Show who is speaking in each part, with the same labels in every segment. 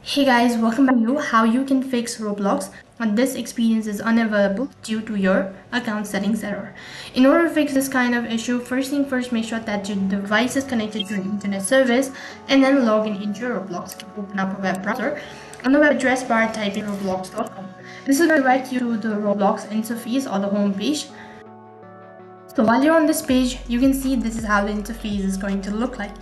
Speaker 1: Hey guys, welcome back to how you can fix Roblox and this experience is unavailable due to your account settings error. In order to fix this kind of issue, first thing first, make sure that your device is connected to your internet service and then log in into your Roblox. Open up a web browser. On the web address bar, type in roblox.com. This is going to direct you to the Roblox interface or the home page. So while you're on this page, you can see this is how the interface is going to look like.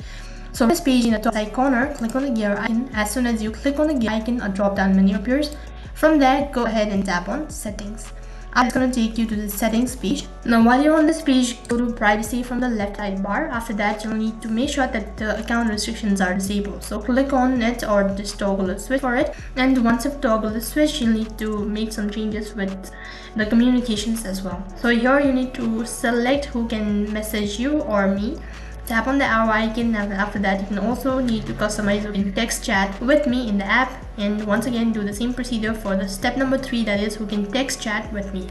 Speaker 1: So on this page, in the top right corner, click on the gear icon. As soon as you click on the gear icon, a drop down menu appears. From there, go ahead and tap on settings. It's going to take you to the settings page. Now while you're on this page, go to privacy from the left sidebar. After that, you'll need to make sure that the account restrictions are disabled. So click on it or just toggle a switch for it. And once you've toggled the switch, you'll need to make some changes with the communications as well. So here you need to select who can message you or me. Tap on the arrow icon. After that, you can also need to customize in text chat with me in the app, and once again do the same procedure for the step number 3, that is who can text chat with me.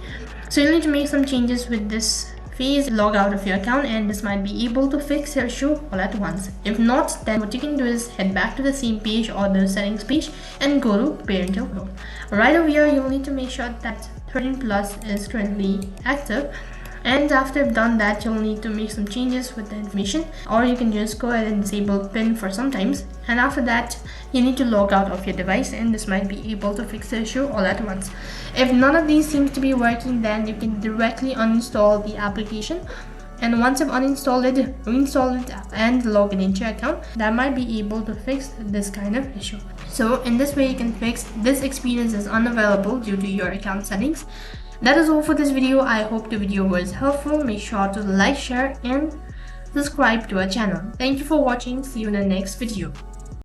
Speaker 1: So you'll need to make some changes with this phase, log out of your account, and this might be able to fix your issue all at once. If not, then what you can do is head back to the same page or the settings page and go to parental mode. Right over here, you'll need to make sure that 13 plus is currently active. And after you've done that, you'll need to make some changes with the information, or you can just go ahead and disable pin for some times. And after that, you need to log out of your device, and this might be able to fix the issue all at once. If none of these seems to be working, then you can directly uninstall the application. And once you've uninstalled it, reinstall it and log in into your account, that might be able to fix this kind of issue. So in this way, you can fix this experience is unavailable due to your account settings. That is all for this video. I hope the video was helpful. Make sure to like, share and subscribe to our channel. Thank you for watching. See you in the next video.